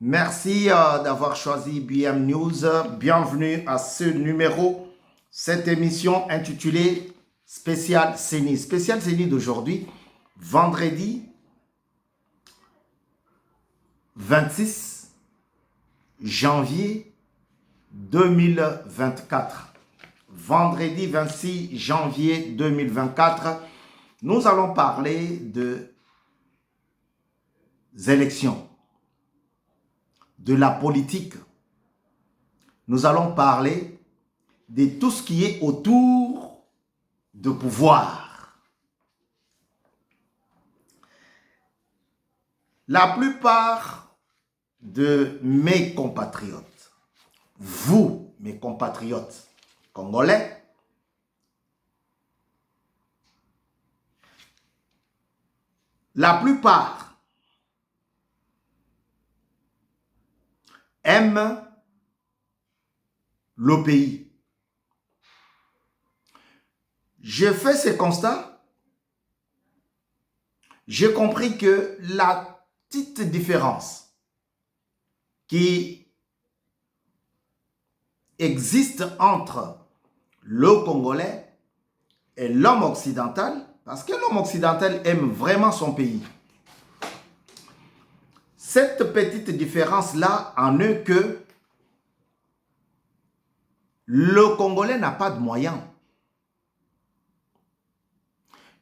Merci d'avoir choisi BM News. Bienvenue à ce numéro, cette émission intitulée Spécial CENI. Spécial CENI d'aujourd'hui, vendredi 26 janvier 2024. Vendredi 26 janvier 2024, nous allons parler de élections, de la politique. Nous allons parler de tout ce qui est autour de pouvoir. La plupart de mes compatriotes, vous, mes compatriotes congolais, la plupart aiment le pays. J'ai fait ce constat. J'ai compris que la petite différence qui existe entre le Congolais et l'homme occidental, parce que l'homme occidental aime vraiment son pays. Cette petite différence-là en est que le Congolais n'a pas de moyens.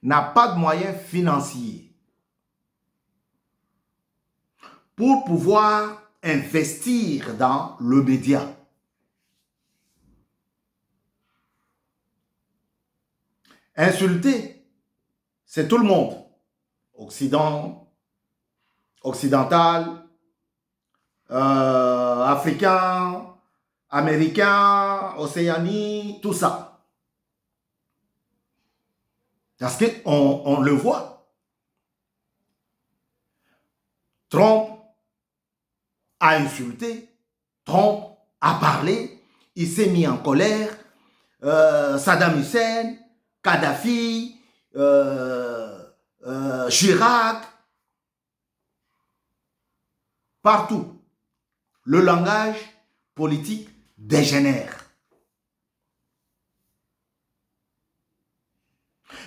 N'a pas de moyens financiers pour pouvoir investir dans le média. Insulter, c'est tout le monde. Occident, occidental, africain, américain, Océanie, tout ça. Parce qu'on le voit. Trump a insulté, Trump a parlé, il s'est mis en colère, Saddam Hussein, Kadhafi, Chirac, partout. Le langage politique dégénère.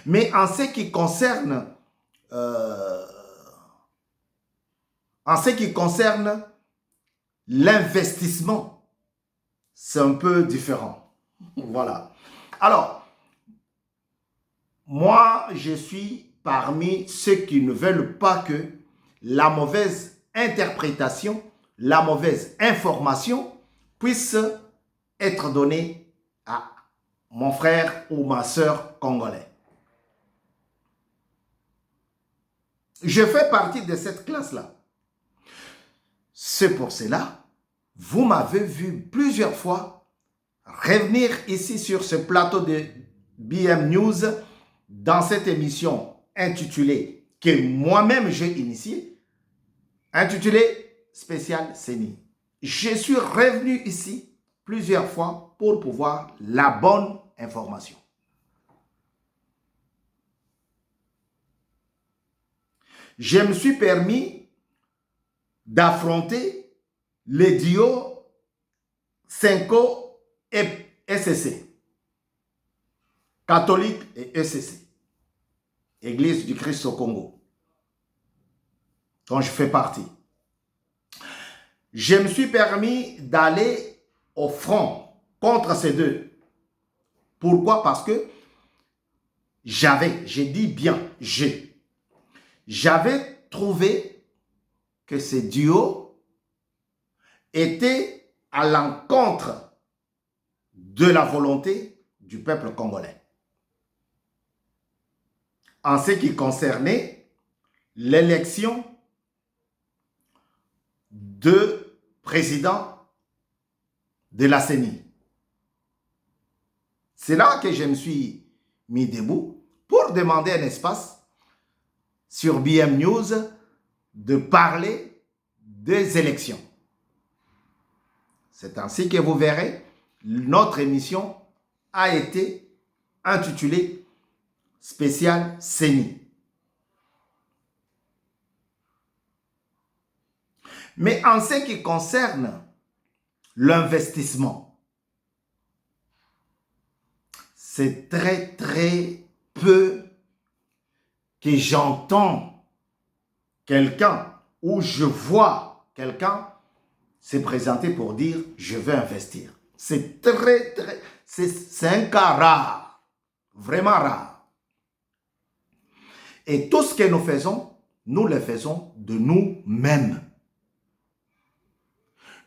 Mais en ce qui concerne l'investissement, c'est un peu différent. Voilà. Alors, moi, je suis parmi ceux qui ne veulent pas que la mauvaise interprétation, la mauvaise information puisse être donnée à mon frère ou ma sœur congolais. Je fais partie de cette classe-là. C'est pour cela, vous m'avez vu plusieurs fois revenir ici sur ce plateau de BM News dans cette émission intitulée, que moi-même j'ai initiée, intitulée Spécial CENI. Je suis revenu ici plusieurs fois pour pouvoir la bonne information. Je me suis permis d'affronter les duos Senko et ECC, catholique et ECC, Église du Christ au Congo, dont je fais partie. Je me suis permis d'aller au front contre ces deux. Pourquoi? Parce que j'ai dit bien, j'avais trouvé que ces duos étaient à l'encontre de la volonté du peuple congolais. En ce qui concernait l'élection de président de la CENI. C'est là que je me suis mis debout pour demander un espace sur BM News de parler des élections. C'est ainsi que vous verrez, notre émission a été intitulée Spécial CENI. Mais en ce qui concerne l'investissement, c'est très peu que j'entends quelqu'un ou je vois quelqu'un se présenter pour dire « je veux investir ». C'est c'est un cas rare, vraiment rare. Et tout ce que nous faisons, nous le faisons de nous-mêmes.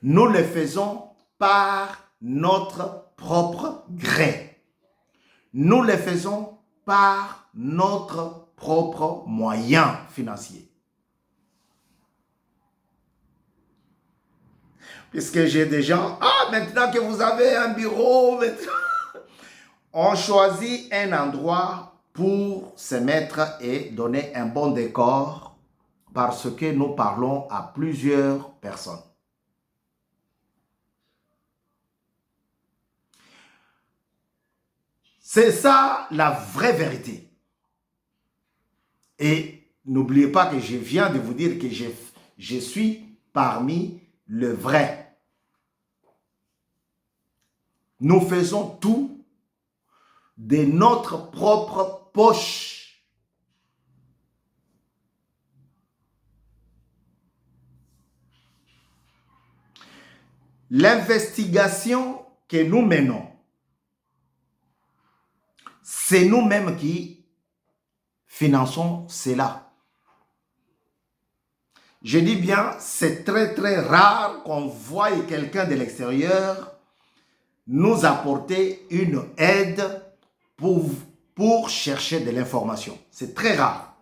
Nous le faisons par notre propre gré. Nous le faisons par notre propre moyen financier. Puisque j'ai des gens, maintenant que vous avez un bureau, on choisit un endroit pour se mettre et donner un bon décor parce que nous parlons à plusieurs personnes. C'est ça la vraie vérité. Et n'oubliez pas que je viens de vous dire que je suis parmi le vrai. Nous faisons tout de notre propre poche. L'investigation que nous menons, c'est nous-mêmes qui finançons cela. Je dis bien, c'est très rare qu'on voie quelqu'un de l'extérieur nous apporter une aide pour chercher de l'information. C'est très rare.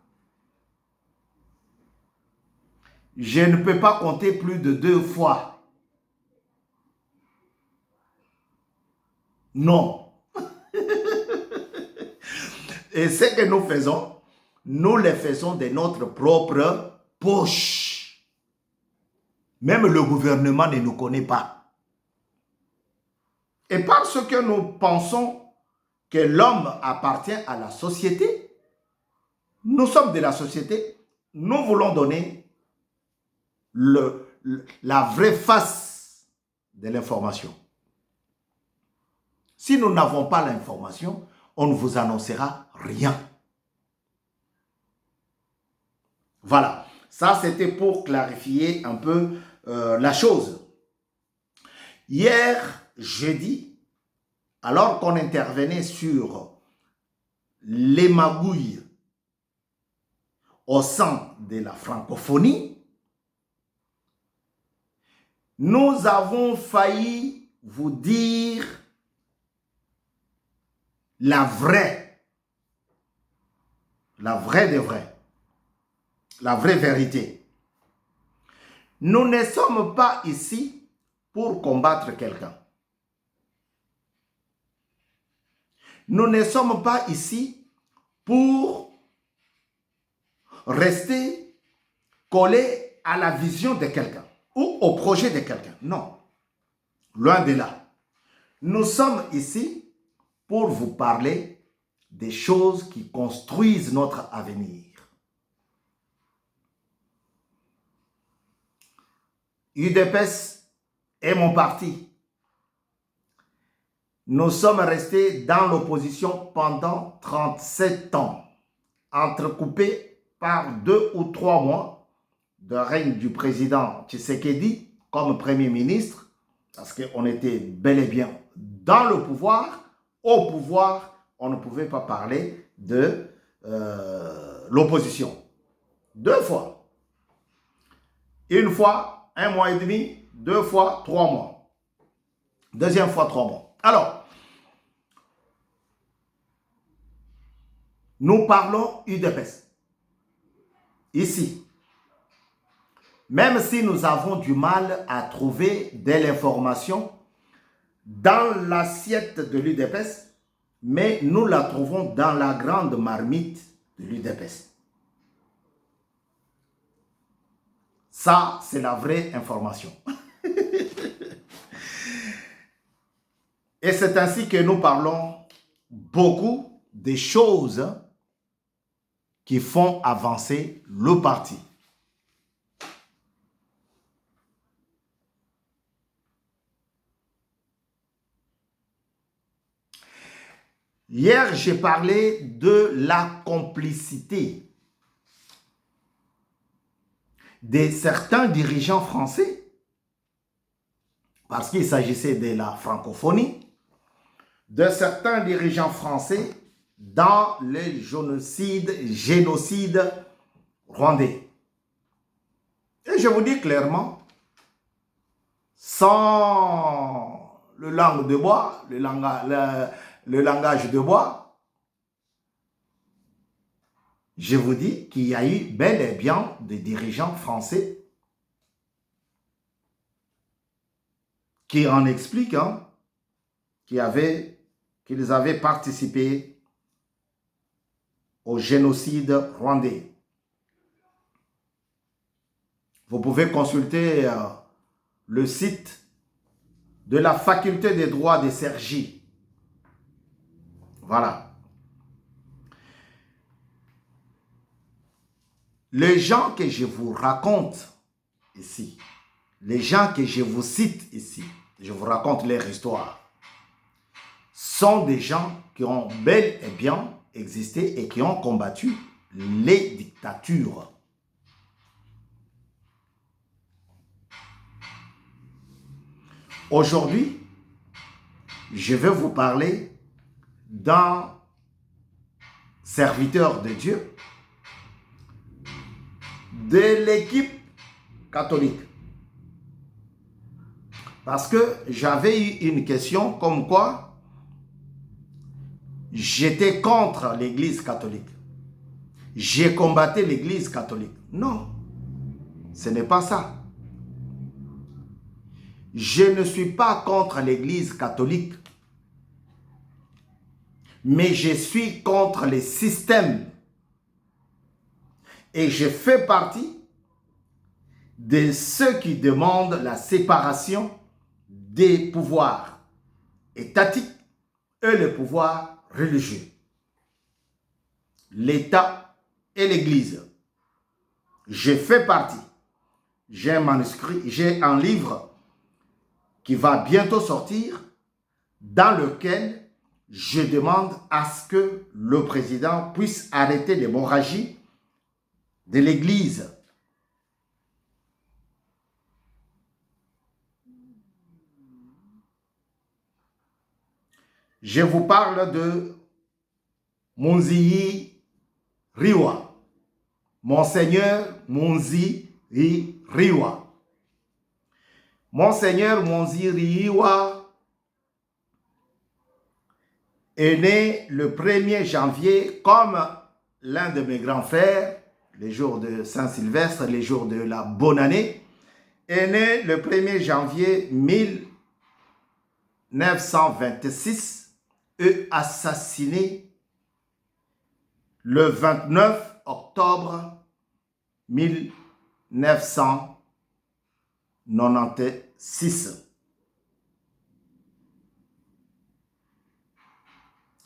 Je ne peux pas compter plus de 2 fois. Non. Et ce que nous faisons, nous le faisons de notre propre poche. Même le gouvernement ne nous connaît pas. Et parce que nous pensons que l'homme appartient à la société, nous sommes de la société, nous voulons donner la vraie face de l'information. Si nous n'avons pas l'information, on ne vous annoncera rien. Voilà, ça c'était pour clarifier un peu la chose. Hier, jeudi, alors qu'on intervenait sur les magouilles au sein de la francophonie, nous avons failli vous dire la vraie de vraie, la vraie vérité. Nous ne sommes pas ici pour combattre quelqu'un. Nous ne sommes pas ici pour rester collés à la vision de quelqu'un ou au projet de quelqu'un. Non, loin de là. Nous sommes ici pour vous parler des choses qui construisent notre avenir. UDPS est mon parti. Nous sommes restés dans l'opposition pendant 37 ans, entrecoupés par 2 ou 3 mois de règne du président Tshisekedi comme Premier ministre, parce qu'on était bel et bien dans le pouvoir. Au pouvoir, on ne pouvait pas parler de l'opposition. 2 fois. Une fois, 1 mois et demi, 2 fois, 3 mois. Deuxième fois, 3 mois. Alors, nous parlons UDPS. Ici. Même si nous avons du mal à trouver de l'information dans l'assiette de l'UDPS, mais nous la trouvons dans la grande marmite de l'UDPS. Ça, c'est la vraie information. Et c'est ainsi que nous parlons beaucoup des choses qui font avancer le parti. Hier, j'ai parlé de la complicité de certains dirigeants français, parce qu'il s'agissait de la francophonie, de certains dirigeants français dans le génocide rwandais. Et je vous dis clairement, sans le langage de bois, le langage de bois, je vous dis qu'il y a eu bel et bien des dirigeants français qui en expliquent, hein, qu'ils avaient participé au génocide rwandais. Vous pouvez consulter le site de la faculté des droits de Cergy. Voilà. Les gens que je vous raconte ici, les gens que je vous cite ici, je vous raconte leur histoire, sont des gens qui ont bel et bien existé et qui ont combattu les dictatures. Aujourd'hui, je vais vous parler d'un serviteur de Dieu de l'équipe catholique. Parce que j'avais eu une question comme quoi j'étais contre l'église catholique. J'ai combattu l'église catholique. Non, ce n'est pas ça. Je ne suis pas contre l'église catholique, mais je suis contre les systèmes. Et je fais partie de ceux qui demandent la séparation des pouvoirs étatiques et les pouvoirs religieux. L'État et l'Église. Je fais partie. J'ai un manuscrit, j'ai un livre qui va bientôt sortir dans lequel je demande à ce que le président puisse arrêter l'hémorragie de l'Église. Je vous parle de Munzii Riwa, Monseigneur Munzii Riwa. Monseigneur Munzii Riwa est né le 1er janvier comme l'un de mes grands frères, les jours de Saint-Sylvestre, les jours de la bonne année, est né le 1er janvier 1926 et assassiné le 29 octobre 1996.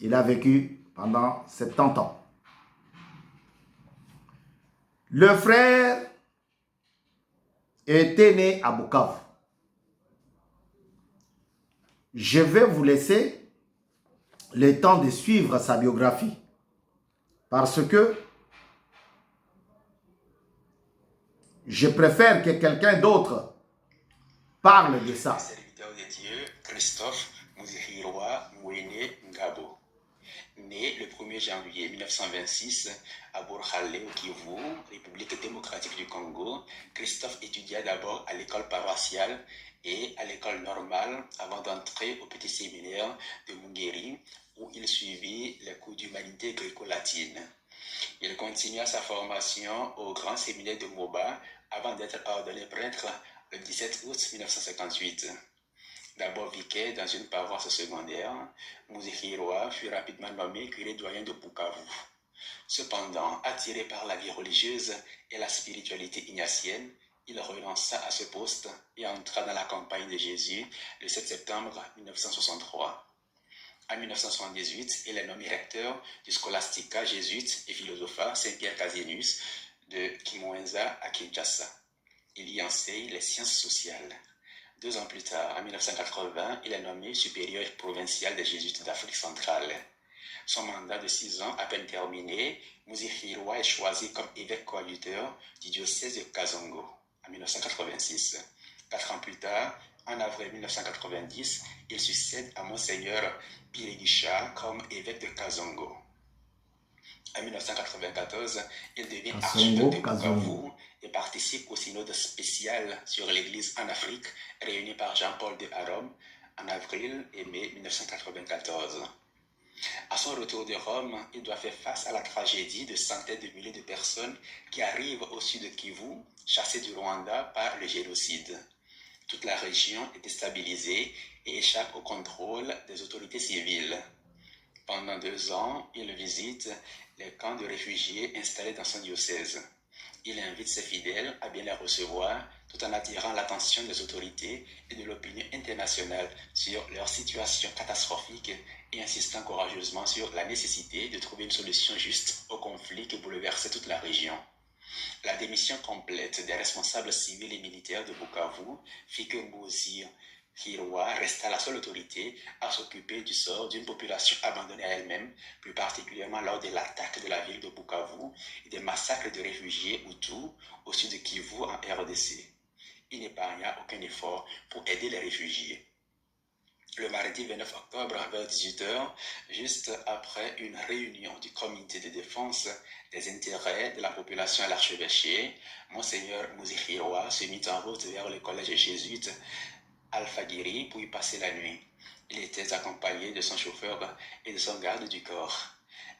Il a vécu pendant 70 ans. Le frère était né à Bukavu. Je vais vous laisser le temps de suivre sa biographie parce que je préfère que quelqu'un d'autre parle de ça. Serviteur de Dieu, Christophe Muzihirwa Mwene Ngabo. Né le 1er janvier 1926 à Burhale, au Kivu, République démocratique du Congo, Christophe étudia d'abord à l'école paroissiale et à l'école normale avant d'entrer au petit séminaire de Mungeri où il suivit les cours d'humanité gréco-latine. Il continua sa formation au grand séminaire de Moba avant d'être ordonné prêtre le 17 août 1958. D'abord vicaire dans une paroisse secondaire, Muzihirwa fut rapidement nommé curé doyen de Bukavu. Cependant, attiré par la vie religieuse et la spiritualité ignatienne, il renonça à ce poste et entra dans la campagne de Jésus le 7 septembre 1963. En 1978, il est nommé recteur du Scholastica jésuite et philosophat Saint-Pierre Casinius de Kimwenza à Kinshasa. Il y enseigne les sciences sociales. 2 ans plus tard, en 1980, il est nommé supérieur provincial des Jésuites d'Afrique centrale. Son mandat de 6 ans à peine terminé, Muzihirwa est choisi comme évêque coadjuteur du diocèse de Kazongo en 1986. 4 ans plus tard, en avril 1990, il succède à Monseigneur Biregisha comme évêque de Kazongo. En 1994, il devient archevêque de Bukavu et participe au synode spécial sur l'Église en Afrique, réuni par Jean-Paul II à Rome en avril et mai 1994. À son retour de Rome, il doit faire face à la tragédie de centaines de milliers de personnes qui arrivent au sud de Kivu, chassées du Rwanda par le génocide. Toute la région est déstabilisée et échappe au contrôle des autorités civiles. Pendant 2 ans, il visite les camps de réfugiés installés dans son diocèse. Il invite ses fidèles à bien les recevoir tout en attirant l'attention des autorités et de l'opinion internationale sur leur situation catastrophique et insistant courageusement sur la nécessité de trouver une solution juste au conflit qui bouleversait toute la région. La démission complète des responsables civils et militaires de Bukavu fit que Muzihirwa resta la seule autorité à s'occuper du sort d'une population abandonnée à elle-même, plus particulièrement lors de l'attaque de la ville de Bukavu et des massacres de réfugiés Hutus au sud de Kivu en RDC. Il n'épargna aucun effort pour aider les réfugiés. Le mardi 29 octobre vers 18h, juste après une réunion du comité de défense des intérêts de la population à l'archevêché, Monseigneur Muzihirwa se mit en route vers le collège jésuite Alpha-Guiri pour y passer la nuit. Il était accompagné de son chauffeur et de son garde du corps.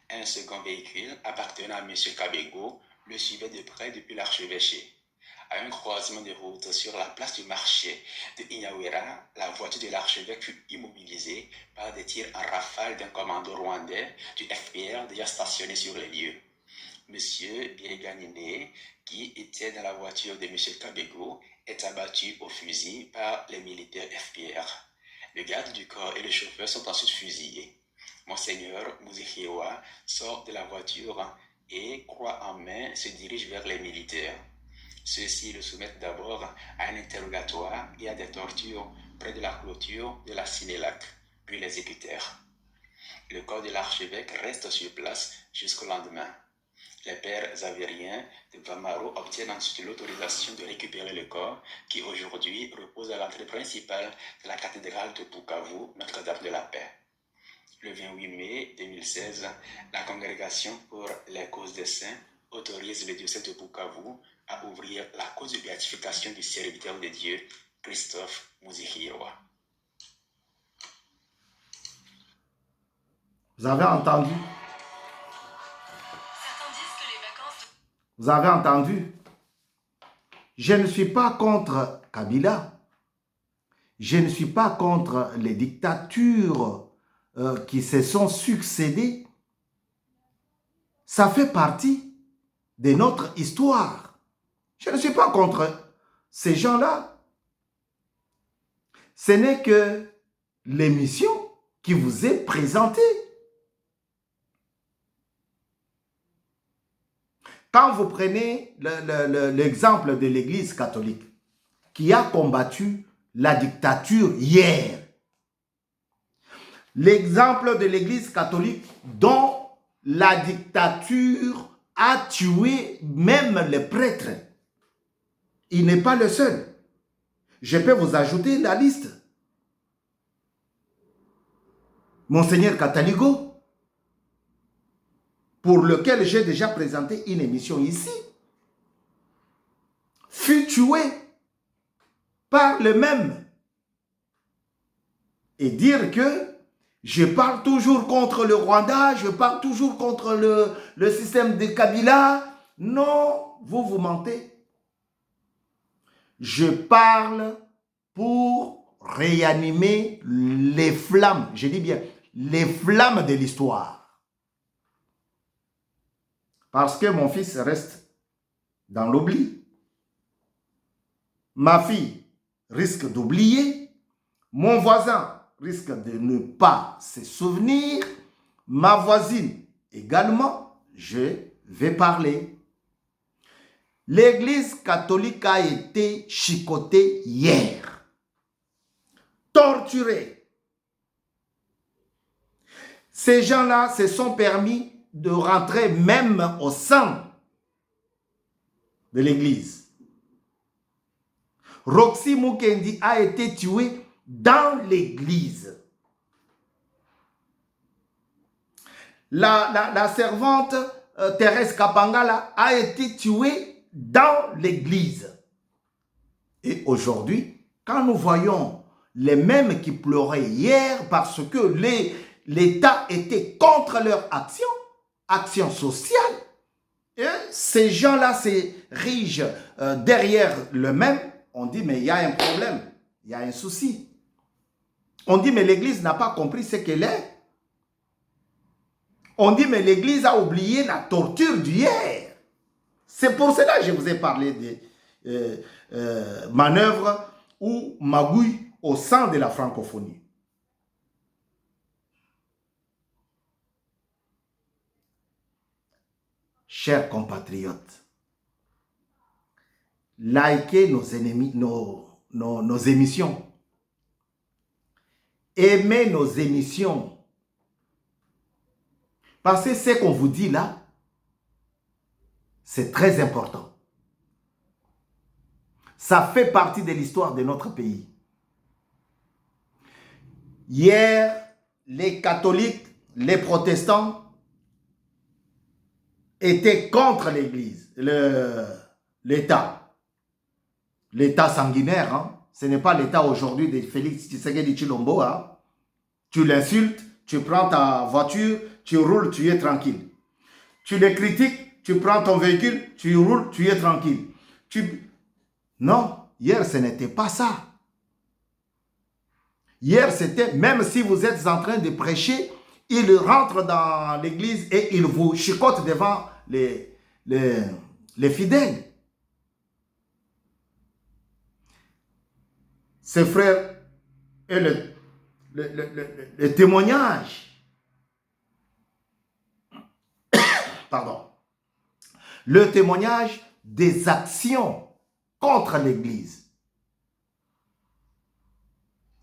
Un second véhicule appartenant à M. Kabego le suivait de près depuis l'archevêché. À un croisement de route sur la place du marché de Inyawera, la voiture de l'archevêque fut immobilisée par des tirs en rafale d'un commando rwandais du FPR déjà stationné sur les lieux. M. Bireganine, qui était dans la voiture de M. Kabego, est abattu au fusil par les militaires FPR. Le garde du corps et le chauffeur sont ensuite fusillés. Monseigneur Muzihirwa sort de la voiture et, croix en main, se dirige vers les militaires. Ceux-ci le soumettent d'abord à un interrogatoire et à des tortures près de la clôture de la Cinélac, puis l'exécutèrent. Le corps de l'archevêque reste sur place jusqu'au lendemain. Les pères avériens de Vamaro obtiennent ensuite l'autorisation de récupérer le corps qui aujourd'hui repose à l'entrée principale de la cathédrale de Bukavu, Notre-Dame de la Paix. Le 28 mai 2016, la Congrégation pour les causes des saints autorise le diocèse de Bukavu à ouvrir la cause de béatification du serviteur de Dieu, Christophe Muzihirwa. Vous avez entendu? Vous avez entendu? Je ne suis pas contre Kabila. Je ne suis pas contre les dictatures qui se sont succédées. Ça fait partie de notre histoire. Je ne suis pas contre ces gens-là. Ce n'est que l'émission qui vous est présentée. Quand vous prenez l'exemple de l'Église catholique qui a combattu la dictature hier, l'exemple de l'Église catholique dont la dictature a tué même les prêtres, il n'est pas le seul. Je peux vous ajouter la liste. Monseigneur Cataligo, pour lequel j'ai déjà présenté une émission ici, fut tué par le même. Et dire que je parle toujours contre le Rwanda, je parle toujours contre le système de Kabila. Non, vous mentez. Je parle pour réanimer les flammes, je dis bien, les flammes de l'histoire. Parce que mon fils reste dans l'oubli. Ma fille risque d'oublier. Mon voisin risque de ne pas se souvenir. Ma voisine également, je vais parler. L'Église catholique a été chicotée hier, torturée. Ces gens-là se sont permis de rentrer même au sein de l'église. Roxy Mukendi a été tué dans l'église. La servante Thérèse Kapangala a été tuée dans l'église. Et aujourd'hui, quand nous voyons les mêmes qui pleuraient hier parce que l'État était contre leur action sociale, et ces gens-là s'érigent derrière le même, on dit mais il y a un problème, il y a un souci. On dit mais l'Église n'a pas compris ce qu'elle est. On dit mais l'Église a oublié la torture d'hier. C'est pour cela que je vous ai parlé des manœuvres ou magouilles au sein de la francophonie. Chers compatriotes, likez nos émissions. Aimez nos émissions. Parce que ce qu'on vous dit là, c'est très important. Ça fait partie de l'histoire de notre pays. Hier, les catholiques, les protestants étaient contre l'Église, l'État. L'État sanguinaire, hein? Ce n'est pas l'État aujourd'hui de Félix Tshisekedi Tshilombo. Hein? Tu l'insultes, tu prends ta voiture, tu roules, tu es tranquille. Tu les critiques, tu prends ton véhicule, tu roules, tu es tranquille. Non, hier ce n'était pas ça. Hier c'était, même si vous êtes en train de prêcher, il rentre dans l'église et il vous chicote devant les fidèles. Ses frères et le témoignage. Pardon. Le témoignage des actions contre l'Église.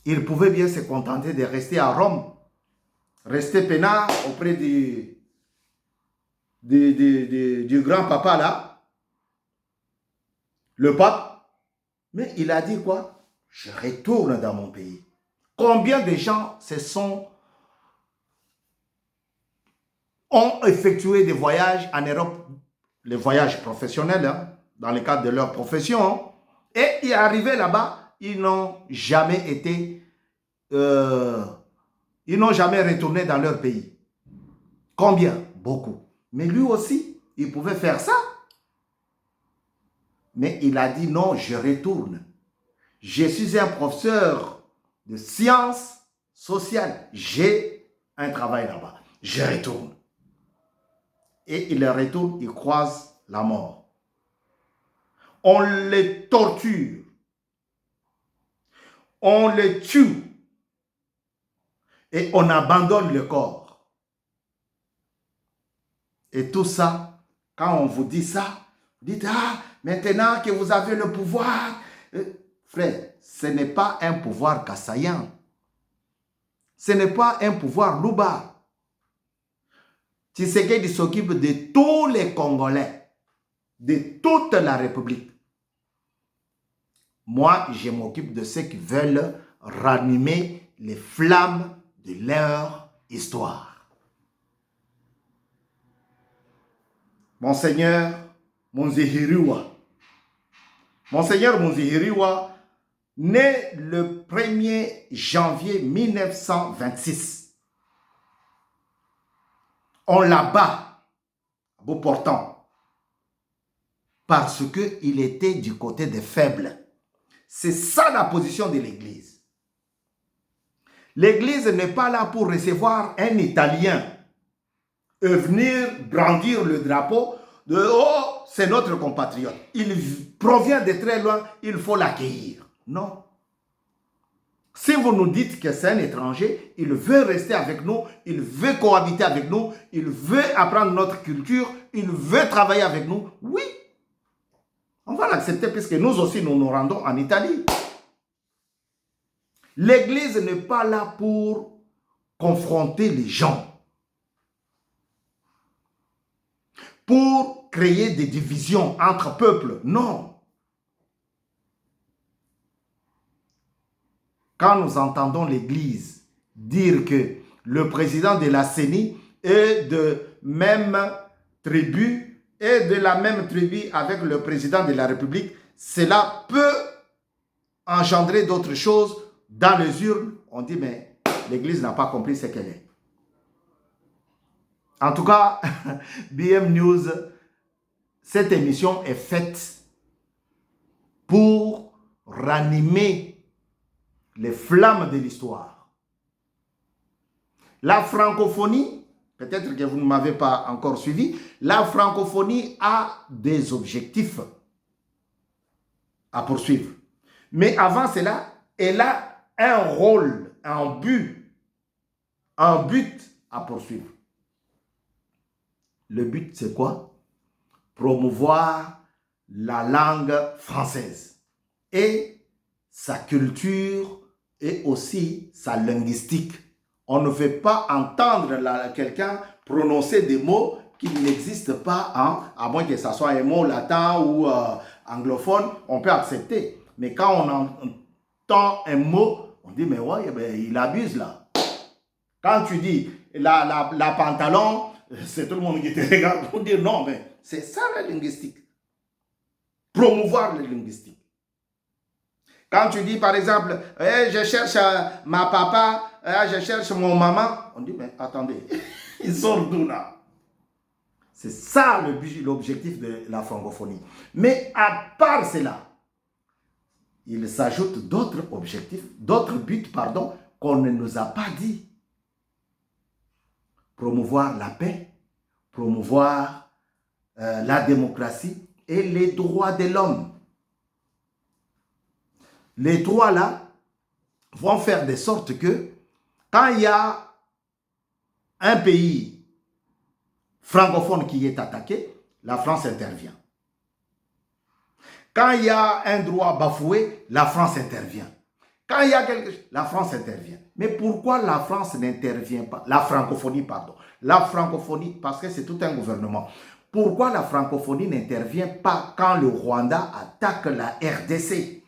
Il pouvait bien se contenter de rester à Rome, rester peinard auprès du grand-papa là, le pape. Mais il a dit quoi? Je retourne dans mon pays. Combien de gens ont effectué des voyages en Europe, les voyages professionnels, hein, dans le cadre de leur profession, et y arrivés là-bas, ils n'ont jamais été, ils n'ont jamais retourné dans leur pays. Combien? Beaucoup. Mais lui aussi, il pouvait faire ça. Mais il a dit non, je retourne. Je suis un professeur de sciences sociales. J'ai un travail là-bas. Je retourne. Et il retourne, il croise la mort. On les torture. On les tue. Et on abandonne le corps. Et tout ça, quand on vous dit ça, vous dites, ah, maintenant que vous avez le pouvoir. Frère, ce n'est pas un pouvoir kassayan. Ce n'est pas un pouvoir louba. Tshisekedi s'occupe de tous les Congolais, de toute la République. Moi, je m'occupe de ceux qui veulent ranimer les flammes de leur histoire. Monseigneur Munzihiriwa. Monseigneur Munzihiriwa, né le 1er janvier 1926. On l'abat à bout portant parce qu'il était du côté des faibles. C'est ça la position de l'Église. L'Église n'est pas là pour recevoir un Italien et venir brandir le drapeau de « Oh, c'est notre compatriote. Il provient de très loin, il faut l'accueillir. » Non. Si vous nous dites que c'est un étranger, il veut rester avec nous, il veut cohabiter avec nous, il veut apprendre notre culture, il veut travailler avec nous, oui, on va l'accepter puisque nous aussi nous nous rendons en Italie. L'Église n'est pas là pour confronter les gens. pour créer des divisions entre peuples. Non. Quand nous entendons l'Église dire que le président de la CENI est de même tribu et de la même tribu avec le président de la République, cela peut engendrer d'autres choses dans les urnes. On dit, mais l'Église n'a pas compris ce qu'elle est. En tout cas, BM News, cette émission est faite pour ranimer les flammes de l'histoire. La francophonie, peut-être que vous ne m'avez pas encore suivi, la francophonie a des objectifs à poursuivre. Mais avant cela, elle a un rôle, un but à poursuivre. Le but, c'est quoi? Promouvoir la langue française et sa culture et aussi sa linguistique. On ne veut pas entendre quelqu'un prononcer des mots qui n'existent pas, à moins que ce soit un mot latin ou anglophone, on peut accepter. Mais quand on entend un mot, on dit, mais ouais, ben, il abuse là. Quand tu dis la pantalon, c'est tout le monde qui te regarde pour dire non, mais c'est ça la linguistique. Promouvoir la linguistique. Quand tu dis par exemple, je cherche ma papa, je cherche mon maman, on dit, mais attendez, ils sont d'où là? C'est ça l'objectif de la francophonie. Mais à part cela, il s'ajoute d'autres objectifs, d'autres buts, pardon, qu'on ne nous a pas dit. Promouvoir la paix, promouvoir la démocratie et les droits de l'homme. Les droits là vont faire de sorte que quand il y a un pays francophone qui est attaqué, la France intervient. Quand il y a un droit bafoué, la France intervient. Quand il y a quelque chose, la France intervient. Mais pourquoi la France n'intervient pas? La francophonie, pardon. La francophonie, parce que c'est tout un gouvernement. Pourquoi la francophonie n'intervient pas quand le Rwanda attaque la RDC?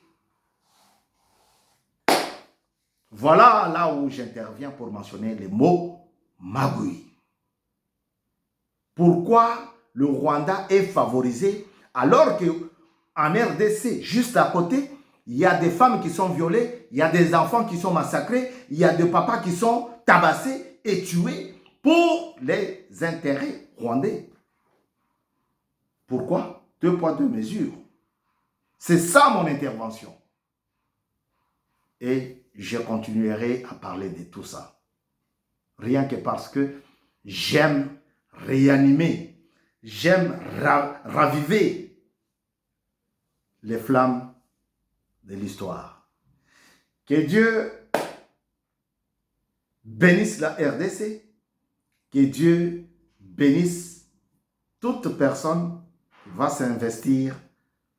Voilà là où j'interviens pour mentionner les mots magouille. Pourquoi le Rwanda est favorisé alors que en RDC, juste à côté, il y a des femmes qui sont violées, il y a des enfants qui sont massacrés, il y a des papas qui sont tabassés et tués pour les intérêts rwandais. Pourquoi? 2 poids, 2 mesures. C'est ça mon intervention. Et je continuerai à parler de tout ça. Rien que parce que j'aime réanimer, j'aime raviver les flammes de l'histoire. Que Dieu bénisse la RDC, que Dieu bénisse toute personne qui va s'investir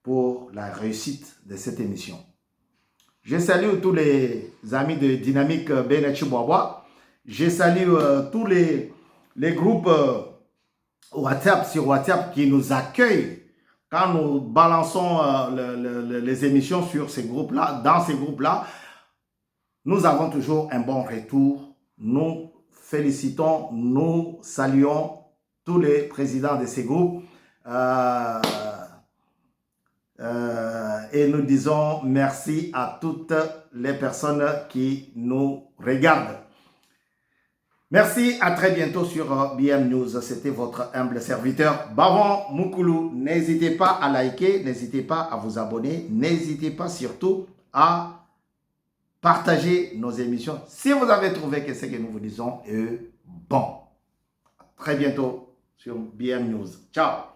pour la réussite de cette émission. Je salue tous les amis de Dynamique Bénéchi-Bois. Je salue tous les groupes WhatsApp sur WhatsApp qui nous accueillent quand nous balançons les émissions sur ces groupes-là. Dans ces groupes-là, nous avons toujours un bon retour. Nous félicitons, nous saluons tous les présidents de ces groupes. Et nous disons merci à toutes les personnes qui nous regardent. Merci, à très bientôt sur BM News. C'était votre humble serviteur, Baron Moukoulou. N'hésitez pas à liker, n'hésitez pas à vous abonner, n'hésitez pas surtout à partager nos émissions si vous avez trouvé que ce que nous vous disons est bon. À très bientôt sur BM News. Ciao.